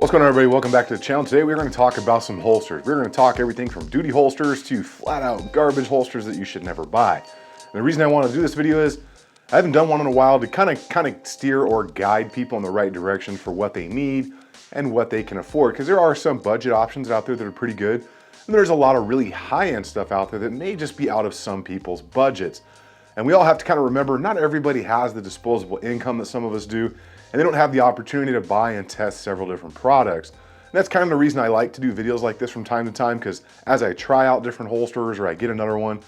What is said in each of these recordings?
What's going on, everybody? Welcome back to the channel. Today we're going to talk about some holsters. We're going to talk everything from duty holsters to flat out garbage holsters that you should never buy. And the reason I want to do this video is I haven't done one in a while to kind of steer or guide people in the right direction for what they need and what they can afford, because there are some budget options out there that are pretty good, and there's a lot of really high-end stuff out there that may just be out of some people's budgets. And we all have to kind of remember, not everybody has the disposable income that some of us do, and they don't have the opportunity to buy and test several different products. And that's kind of the reason I like to do videos like this from time to time, because as I try out different holsters or I get another one,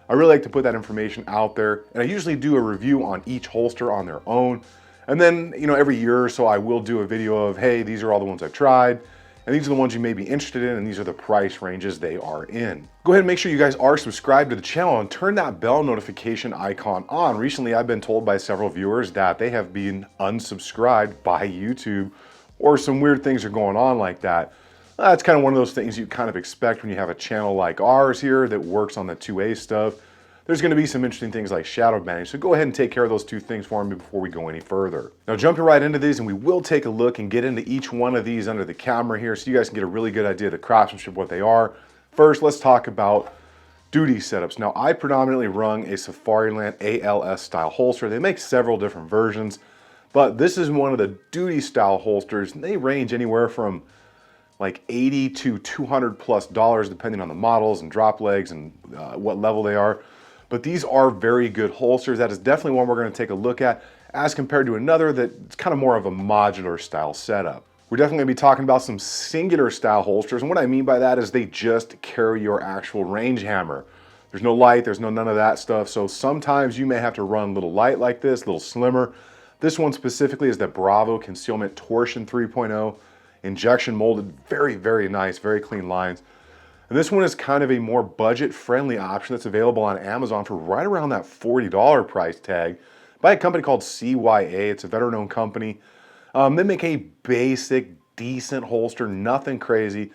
I really like to put that information out there. And I usually do a review on each holster on their own. And then, every year or so I will do a video of, hey, these are all the ones I've tried, and these are the ones you may be interested in, and these are the price ranges they are in. Go ahead and make sure you guys are subscribed to the channel and turn that bell notification icon on. Recently, I've been told by several viewers that they have been unsubscribed by YouTube, or some weird things are going on like that. That's kind of one of those things you kind of expect when you have a channel like ours here that works on the 2A stuff. There's going to be some interesting things like shadow banning, so go ahead and take care of those two things for me before we go any further. Now, jumping right into these, and we will take a look and get into each one of these under the camera here so you guys can get a really good idea of the craftsmanship, what they are. First, let's talk about duty setups. Now, I predominantly run a Safariland ALS style holster. They make several different versions, but this is one of the duty style holsters, and they range anywhere from like $80 to $200+ depending on the models and drop legs and what level they are. But these are very good holsters. That is definitely one we're going to take a look at as compared to another that's kind of more of a modular style setup. We're definitely going to be talking about some singular style holsters, and what I mean by that is they just carry your actual range hammer. There's no light, there's none of that stuff, so sometimes you may have to run a little light like this, a little slimmer. This one specifically is the Bravo Concealment Torsion 3.0, injection molded, very, very nice, very clean lines. And this one is kind of a more budget-friendly option that's available on Amazon for right around that $40 price tag by a company called CYA. It's a veteran-owned company. They make a basic, decent holster, nothing crazy.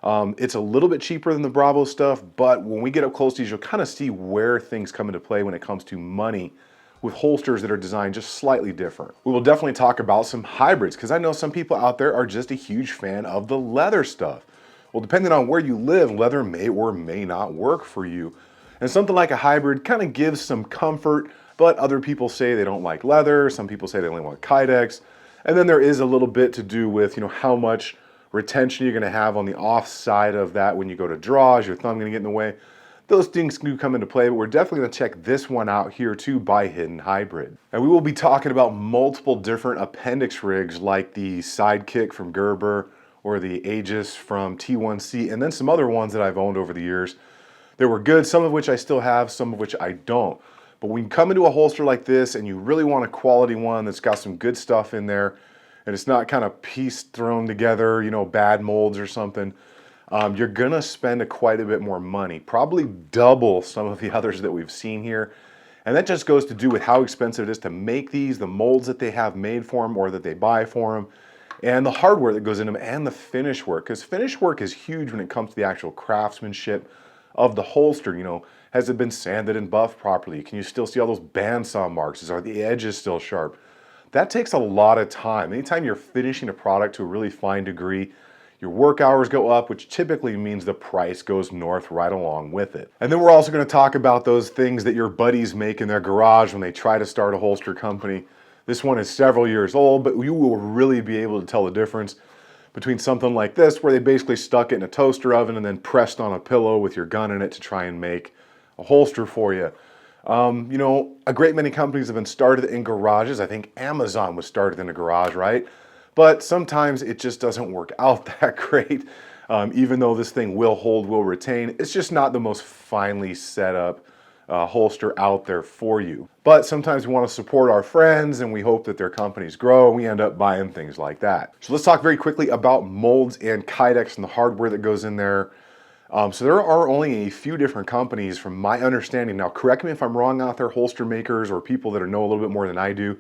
It's a little bit cheaper than the Bravo stuff, but when we get up close to these, you'll kind of see where things come into play when it comes to money with holsters that are designed just slightly different. We will definitely talk about some hybrids, because I know some people out there are just a huge fan of the leather stuff. Well, depending on where you live, leather may or may not work for you. And something like a hybrid kind of gives some comfort, but other people say they don't like leather. Some people say they only want Kydex. And then there is a little bit to do with, how much retention you're going to have on the off side of that when you go to draw. Is your thumb going to get in the way? Those things do come into play, but we're definitely going to check this one out here too by Hidden Hybrid. And we will be talking about multiple different appendix rigs like the Sidekick from Gerber, or the Aegis from T1C, and then some other ones that I've owned over the years. They were good, some of which I still have, some of which I don't. But when you come into a holster like this and you really want a quality one that's got some good stuff in there, and it's not kind of piece thrown together, bad molds or something, you're gonna spend quite a bit more money, probably double some of the others that we've seen here. And that just goes to do with how expensive it is to make these, the molds that they have made for them or that they buy for them, and the hardware that goes into them, and the finish work, because finish work is huge when it comes to the actual craftsmanship of the holster. Has it been sanded and buffed properly? Can you still see all those bandsaw marks? Are the edges still sharp? That takes a lot of time. Anytime you're finishing a product to a really fine degree, your work hours go up, which typically means the price goes north right along with it. And then we're also going to talk about those things that your buddies make in their garage when they try to start a holster company. This one is several years old, but you will really be able to tell the difference between something like this, where they basically stuck it in a toaster oven and then pressed on a pillow with your gun in it to try and make a holster for you. A great many companies have been started in garages. I think Amazon was started in a garage, right? But sometimes it just doesn't work out that great. Even though this thing will hold, will retain, it's just not the most finely set up holster out there for you. But sometimes we want to support our friends and we hope that their companies grow, and we end up buying things like that. So let's talk very quickly about molds and Kydex and the hardware that goes in there. So there are only a few different companies from my understanding. Now, correct me if I'm wrong out there, holster makers or people that know a little bit more than I do.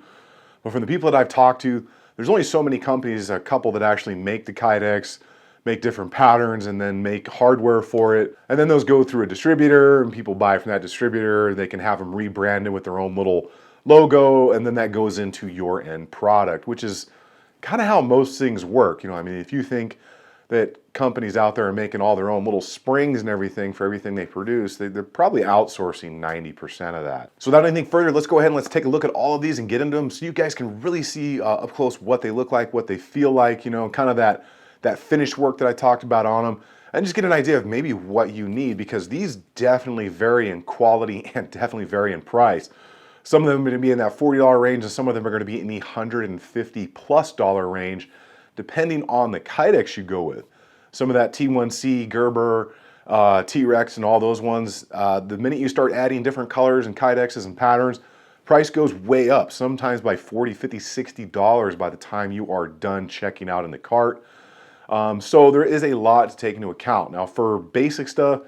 But from the people that I've talked to, there's only so many companies, a couple that actually make the Kydex, make different patterns, and then make hardware for it. And then those go through a distributor, and people buy from that distributor. They can have them rebranded with their own little logo, and then that goes into your end product, which is kind of how most things work. You know, I mean, if you think that companies out there are making all their own little springs and everything for everything they produce, they're probably outsourcing 90% of that. So without anything further, let's go ahead and let's take a look at all of these and get into them so you guys can really see up close what they look like, what they feel like, you know, kind of that finished work that I talked about on them, and just get an idea of maybe what you need, because these definitely vary in quality and definitely vary in price. Some of them are going to be in that $40 range, and some of them are going to be in the $150+ range, depending on the kydex you go with. Some of that T1C, Gerber, T.rex, and all those ones, the minute you start adding different colors and kydexes and patterns, price goes way up, sometimes by $40, $50, $60 by the time you are done checking out in the cart. So there is a lot to take into account. Now for basic stuff,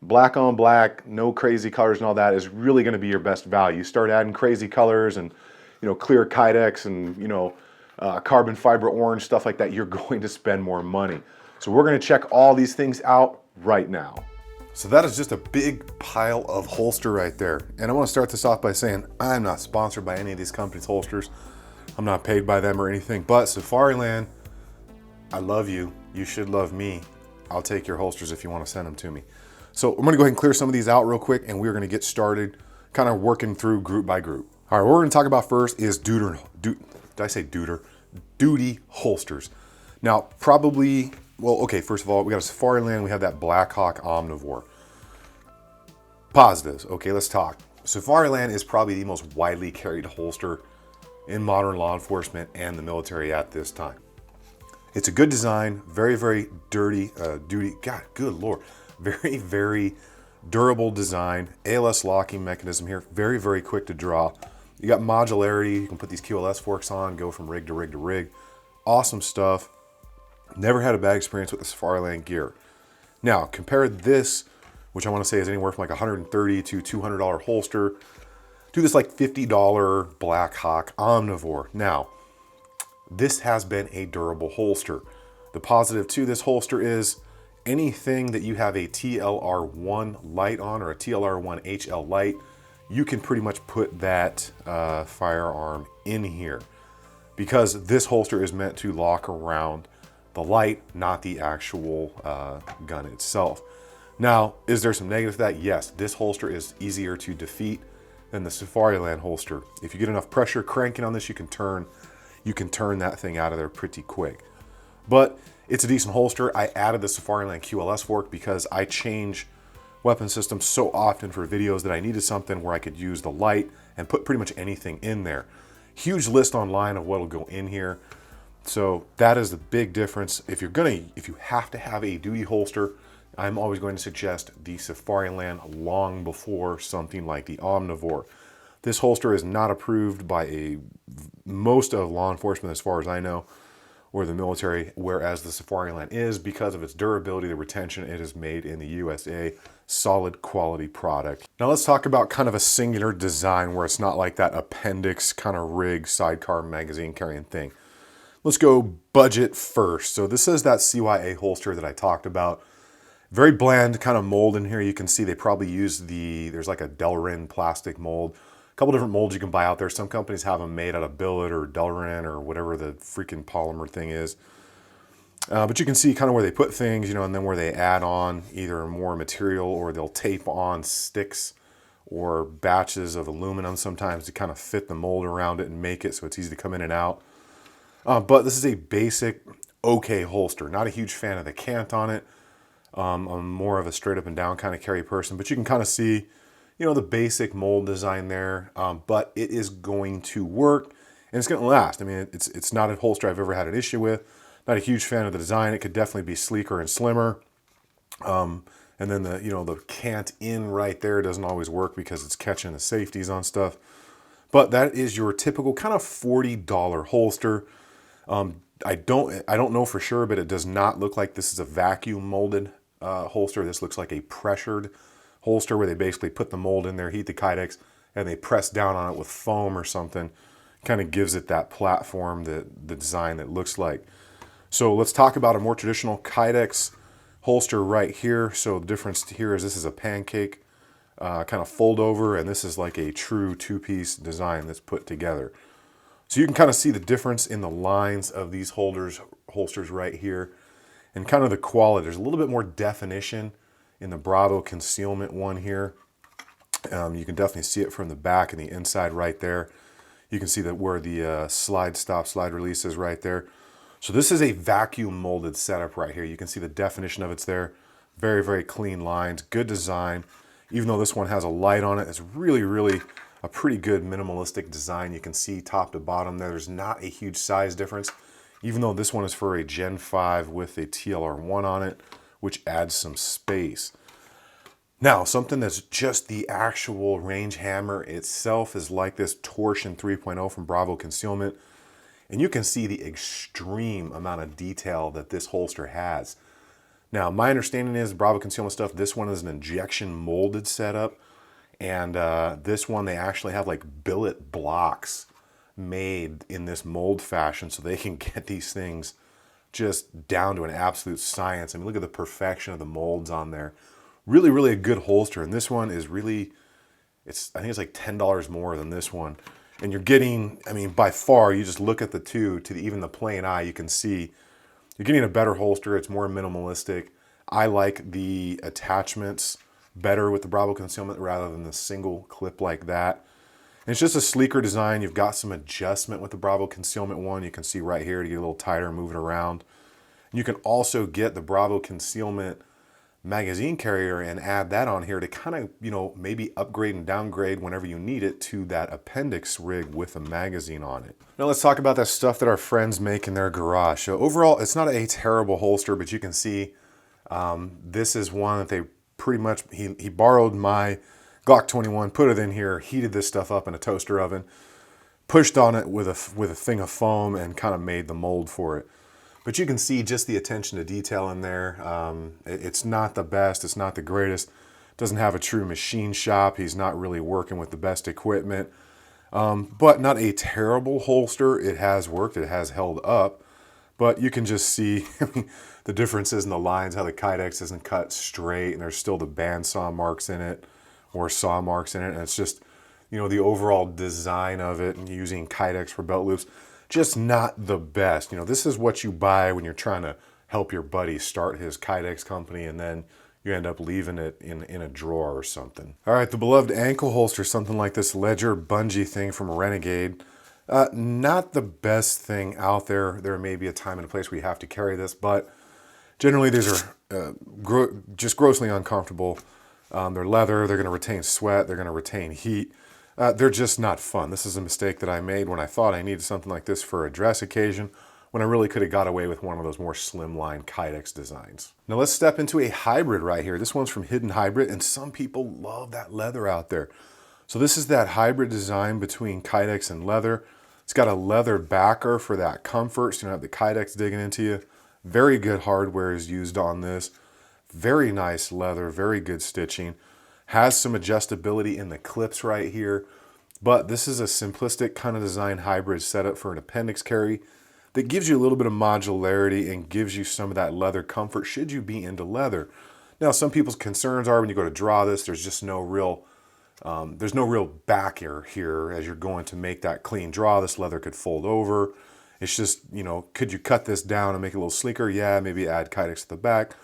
black on black, no crazy colors and all that is really going to be your best value. You start adding crazy colors and, you know, clear kydex and, you know, carbon fiber orange, stuff like that, you're going to spend more money. So we're going to check all these things out right now. So that is just a big pile of holster right there. And I want to start this off by saying I'm not sponsored by any of these companies' holsters. I'm not paid by them or anything, but Safariland, I love you. You should love me. I'll take your holsters if you want to send them to me. So I'm going to go ahead and clear some of these out real quick, and we're going to get started kind of working through group by group. All right, what we're going to talk about first is duty holsters. Now, probably, well, okay, first of all, we got a Safariland, we have that Black Hawk Omnivore. Positives, okay, let's talk. Safariland is probably the most widely carried holster in modern law enforcement and the military at this time. It's a good design, very, very duty, God, good Lord. Very, very durable design, ALS locking mechanism here, very, very quick to draw. You got modularity, you can put these QLS forks on, go from rig to rig to rig. Awesome stuff. Never had a bad experience with the Safariland gear. Now, compare this, which I want to say is anywhere from like $130 to $200 holster, to this like $50 Black Hawk Omnivore. Now, this has been a durable holster. The positive to this holster is anything that you have a TLR1 light on or a TLR1 HL light, you can pretty much put that firearm in here, because this holster is meant to lock around the light, not the actual gun itself. Now, is there some negative to that? Yes, this holster is easier to defeat than the Safariland holster. If you get enough pressure cranking on this, you can turn that thing out of there pretty quick. But it's a decent holster. I added the Safariland QLS fork because I change weapon systems so often for videos that I needed something where I could use the light and put pretty much anything in there. Huge list online of what'll go in here. So that is the big difference. If you have to have a duty holster, I'm always going to suggest the Safariland long before something like the Omnivore. This holster is not approved by most of law enforcement as far as I know, or the military, whereas the Safariland is, because of its durability, the retention. It is made in the USA, solid quality product. Now let's talk about kind of a singular design where it's not like that appendix kind of rig sidecar magazine carrying thing. Let's go budget first. So this is that CYA holster that I talked about. Very bland kind of mold in here. You can see they probably use there's like a Delrin plastic mold. A couple different molds you can buy out there. Some companies have them made out of billet or Delrin or whatever the freaking polymer thing is. But you can see kind of where they put things, you know, and then where they add on either more material, or they'll tape on sticks or batches of aluminum sometimes to kind of fit the mold around it and make it so it's easy to come in and out. But this is a basic, okay holster. Not a huge fan of the cant on it. I'm more of a straight up and down kind of carry person, but you can kind of see, you know, the basic mold design there. But it is going to work and it's going to last. I mean, it's not a holster I've ever had an issue with. Not a huge fan of the design. It could definitely be sleeker and slimmer. And then the cant in right there doesn't always work because it's catching the safeties on stuff. But that is your typical kind of $40 holster. I don't know for sure, but it does not look like this is a vacuum molded holster. This looks like a pressured holster where they basically put the mold in there, heat the kydex, and they press down on it with foam or something. Kind of gives it that platform, the design that looks like. So let's talk about a more traditional kydex holster right here. So the difference here is this is a pancake kind of fold over, and this is like a true two-piece design that's put together. So you can kind of see the difference in the lines of these holsters right here, and kind of the quality. There's a little bit more definition in the Bravo Concealment one here. You can definitely see it from the back and the inside right there. You can see that where the slide release is right there. So this is a vacuum molded setup right here. You can see the definition of it's there. Very, very clean lines, good design. Even though this one has a light on it, it's really, really a pretty good minimalistic design. You can see top to bottom there. There's not a huge size difference, even though this one is for a Gen 5 with a TLR1 on it, which adds some space. Now, something that's just the actual range hammer itself is like this Torsion 3.0 from Bravo Concealment. And you can see the extreme amount of detail that this holster has. Now, my understanding is Bravo Concealment stuff, this one is an injection molded setup. And this one, they actually have like billet blocks made in this mold fashion so they can get these things just down to an absolute science. I mean, look at the perfection of the molds on there. Really, really a good holster. And this one is really, I think it's like $10 more than this one. And you're getting, I mean, by far, you just look at the two to even the plain eye, you can see you're getting a better holster. It's more minimalistic. I like the attachments better with the Bravo Concealment rather than the single clip like that. And it's just a sleeker design. You've got some adjustment with the Bravo Concealment one. You can see right here to get a little tighter, move it around. You can also get the Bravo Concealment magazine carrier and add that on here to kind of, you know, maybe upgrade and downgrade whenever you need it to that appendix rig with a magazine on it. Now let's talk about that stuff that our friends make in their garage. So overall, it's not a terrible holster, but you can see this is one that they pretty much, he borrowed my Glock 21, put it in here, heated this stuff up in a toaster oven, pushed on it with a thing of foam and kind of made the mold for it. But you can see just the attention to detail in there. It's not the best, it's not the greatest. Doesn't have a true machine shop. He's not really working with the best equipment. But not a terrible holster. It has worked, it has held up. But you can just see the differences in the lines, how the Kydex isn't cut straight and there's still the bandsaw marks in it or saw marks in it. And it's just, you know, the overall design of it and using Kydex for belt loops, just not the best. You know, this is what you buy when you're trying to help your buddy start his Kydex company and then you end up leaving it in a drawer or something. All right, the beloved ankle holster, something like this Ledger bungee thing from Renegade. Not the best thing out there. There may be a time and a place where you have to carry this, but generally these are just grossly uncomfortable. They're leather, they're gonna retain sweat, they're gonna retain heat. They're just not fun. This is a mistake that I made when I thought I needed something like this for a dress occasion, when I really could have got away with one of those more slimline Kydex designs. Now let's step into a hybrid right here. This one's from Hidden Hybrid, and some people love that leather out there. So this is that hybrid design between Kydex and leather. It's got a leather backer for that comfort, so you don't have the Kydex digging into you. Very good hardware is used on this. Very nice leather, very good stitching. Has some adjustability in the clips right here, but this is a simplistic kind of design hybrid setup for an appendix carry that gives you a little bit of modularity and gives you some of that leather comfort should you be into leather. Now, some people's concerns are when you go to draw this, there's just no real back here as you're going to make that clean draw. This leather could fold over. It's just, you know, could you cut this down and make it a little sleeker? Yeah, maybe add Kydex at the back.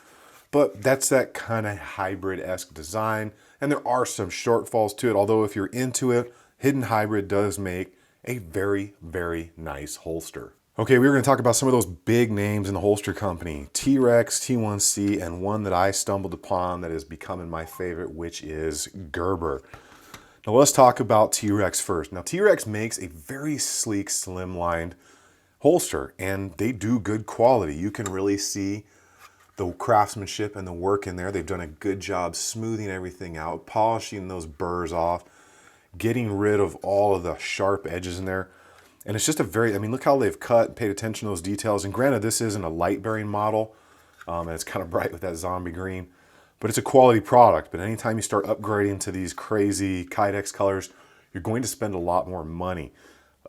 But that's that kind of hybrid-esque design. And there are some shortfalls to it, although if you're into it, Hidden Hybrid does make a very, very nice holster. Okay, we're going to talk about some of those big names in the holster company. T.rex, T1C, and one that I stumbled upon that is becoming my favorite, which is Gerber. Now let's talk about T.rex first. Now T.rex makes a very sleek, slimlined holster, and they do good quality. You can really see the craftsmanship and the work in there. They've done a good job smoothing everything out, polishing those burrs off, getting rid of all of the sharp edges in there. And it's just a very, I mean, look how they've cut, paid attention to those details. And granted, this isn't a light bearing model, and it's kind of bright with that zombie green, but it's a quality product. But anytime you start upgrading to these crazy Kydex colors, you're going to spend a lot more money.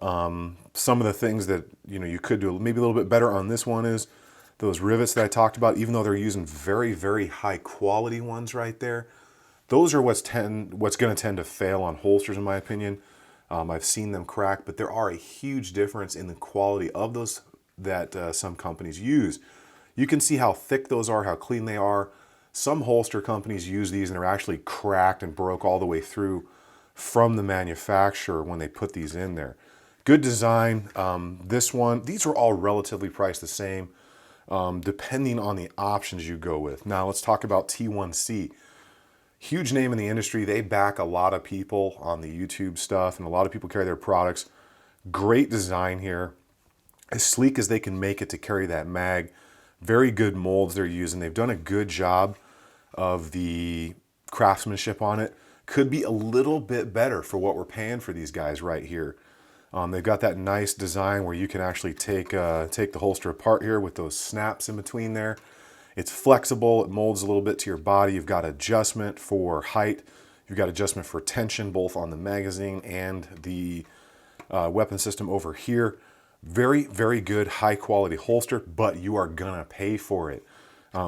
Some of the things that, you know, you could do maybe a little bit better on this one is those rivets that I talked about, even though they're using very, very high quality ones right there, those are what's going to tend to fail on holsters, in my opinion. I've seen them crack, but there are a huge difference in the quality of those that some companies use. You can see how thick those are, how clean they are. Some holster companies use these and they're actually cracked and broke all the way through from the manufacturer when they put these in there. Good design. This one, these are all relatively priced the same, depending on the options you go with. Now let's talk about T1C. Huge name in the industry. They back a lot of people on the YouTube stuff, and a lot of people carry their products. Great design here. As sleek as they can make it to carry that mag. Very good molds they're using. They've done a good job of the craftsmanship on it. Could be a little bit better for what we're paying for these guys right here. They've got that nice design where you can actually take the holster apart here with those snaps in between there. It's flexible, it molds a little bit to your body. You've got adjustment for height. You've got adjustment for tension, both on the magazine and the weapon system over here. Very, very good, high quality holster, but you are gonna pay for it.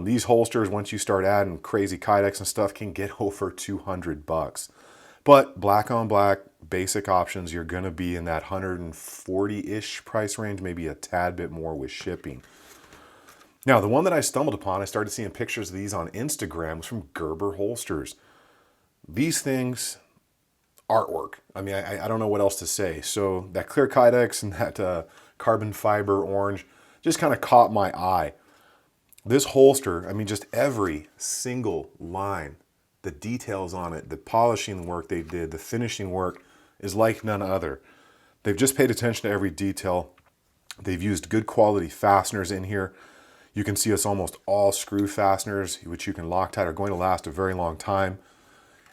These holsters, once you start adding crazy kydex and stuff, can get over 200 bucks. But black on black, basic options, you're gonna be in that 140-ish price range, maybe a tad bit more with shipping. Now, the one that I stumbled upon, I started seeing pictures of these on Instagram, was from Gerber holsters. These things, artwork. I mean, I don't know what else to say. So that clear kydex and that carbon fiber orange just kind of caught my eye. This holster, I mean, just every single line, the details on it, the polishing work they did, the finishing work is like none other. They've just paid attention to every detail. They've used good quality fasteners in here. You can see it's almost all screw fasteners, which you can Loctite, are going to last a very long time.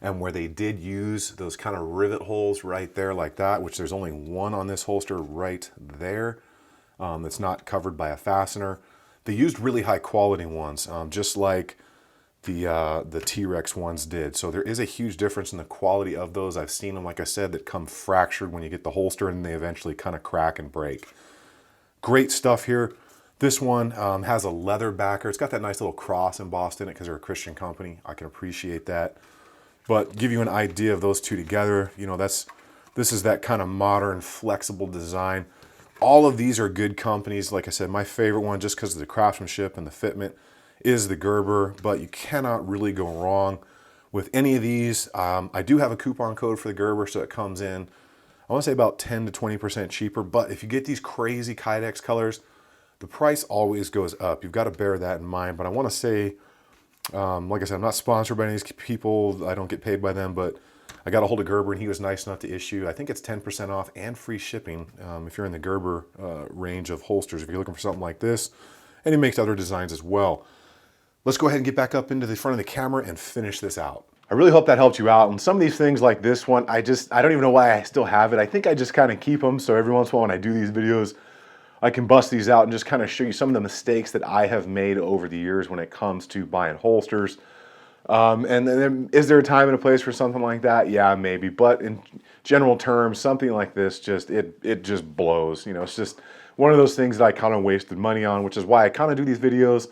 And where they did use those kind of rivet holes right there like that, which there's only one on this holster right there, that's not covered by a fastener. They used really high quality ones, just like the T.rex ones did. So there is a huge difference in the quality of those. I've seen them, like I said, that come fractured when you get the holster and they eventually kind of crack and break. Great stuff here. This one has a leather backer. It's got that nice little cross embossed in it because they're a Christian company. I can appreciate that. But give you an idea of those two together, you know, this is that kind of modern, flexible design. All of these are good companies. Like I said, my favorite one, just because of the craftsmanship and the fitment, is the Gerber, but you cannot really go wrong with any of these. I do have a coupon code for the Gerber, so it comes in, I want to say about 10 to 20% cheaper, but if you get these crazy kydex colors, the price always goes up. You've got to bear that in mind. But I want to say, like I said, I'm not sponsored by any of these people. I don't get paid by them, but I got a hold of Gerber and he was nice enough to issue, I think it's 10% off and free shipping if you're in the Gerber range of holsters, if you're looking for something like this. And he makes other designs as well. Let's go ahead and get back up into the front of the camera and finish this out. I really hope that helped you out. And some of these things like this one, I don't even know why I still have it. I think I just kind of keep them. So every once in a while when I do these videos, I can bust these out and just kind of show you some of the mistakes that I have made over the years when it comes to buying holsters. And then is there a time and a place for something like that? Yeah, maybe. But in general terms, something like this, it just blows. You know, it's just one of those things that I kind of wasted money on, which is why I kind of do these videos,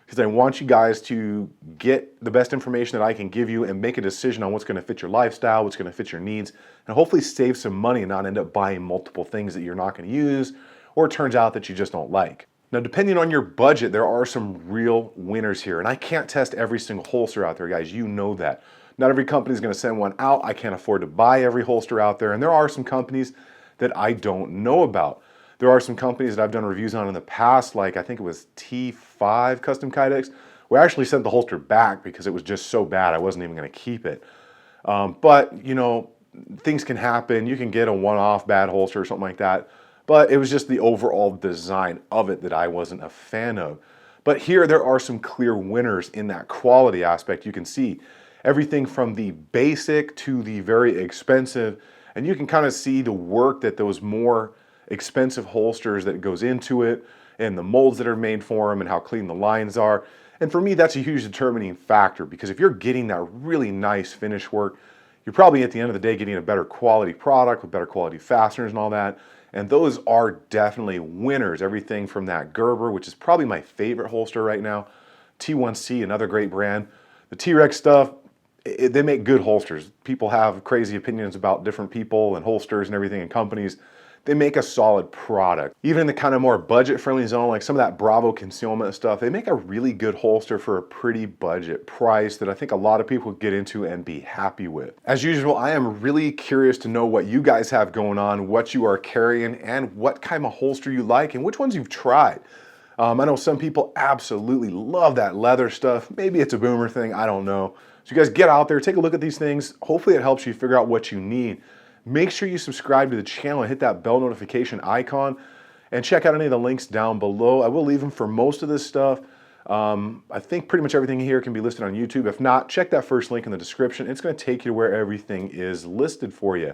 because I want you guys to get the best information that I can give you and make a decision on what's going to fit your lifestyle, what's going to fit your needs, and hopefully save some money and not end up buying multiple things that you're not going to use, or it turns out that you just don't like. Now, depending on your budget, there are some real winners here. And I can't test every single holster out there, guys. You know that. Not every company is going to send one out. I can't afford to buy every holster out there. And there are some companies that I don't know about. There are some companies that I've done reviews on in the past, like I think it was T5 Custom Kydex. We actually sent the holster back because it was just so bad I wasn't even going to keep it. But, you know, things can happen. You can get a one-off bad holster or something like that. But it was just the overall design of it that I wasn't a fan of. But here there are some clear winners in that quality aspect. You can see everything from the basic to the very expensive. And you can kind of see the work that those more expensive holsters that goes into it and the molds that are made for them and how clean the lines are. And for me, that's a huge determining factor, because if you're getting that really nice finish work, you're probably at the end of the day getting a better quality product with better quality fasteners and all that. And those are definitely winners. Everything from that Gerber, which is probably my favorite holster right now, T1C, another great brand. The T.rex stuff, they make good holsters. People have crazy opinions about different people and holsters and everything and companies. They make a solid product. Even in the kind of more budget-friendly zone, like some of that Bravo concealment stuff, they make a really good holster for a pretty budget price that I think a lot of people get into and be happy with. As usual, I am really curious to know what you guys have going on, what you are carrying, and what kind of holster you like, and which ones you've tried. I know some people absolutely love that leather stuff. Maybe it's a boomer thing, I don't know. So you guys get out there, take a look at these things. Hopefully it helps you figure out what you need. Make sure you subscribe to the channel and hit that bell notification icon and check out any of the links down below. I will leave them for most of this stuff. I think pretty much everything here can be listed on YouTube. If not, check that first link in the description. It's going to take you to where everything is listed for you.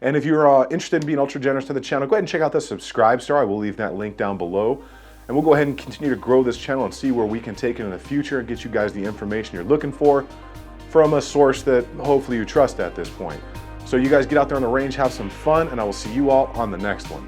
And if you're interested in being ultra generous to the channel, go ahead and check out the subscribe star. I will leave that link down below. And we'll go ahead and continue to grow this channel and see where we can take it in the future and get you guys the information you're looking for from a source that hopefully you trust at this point. So you guys get out there on the range, have some fun, and I will see you all on the next one.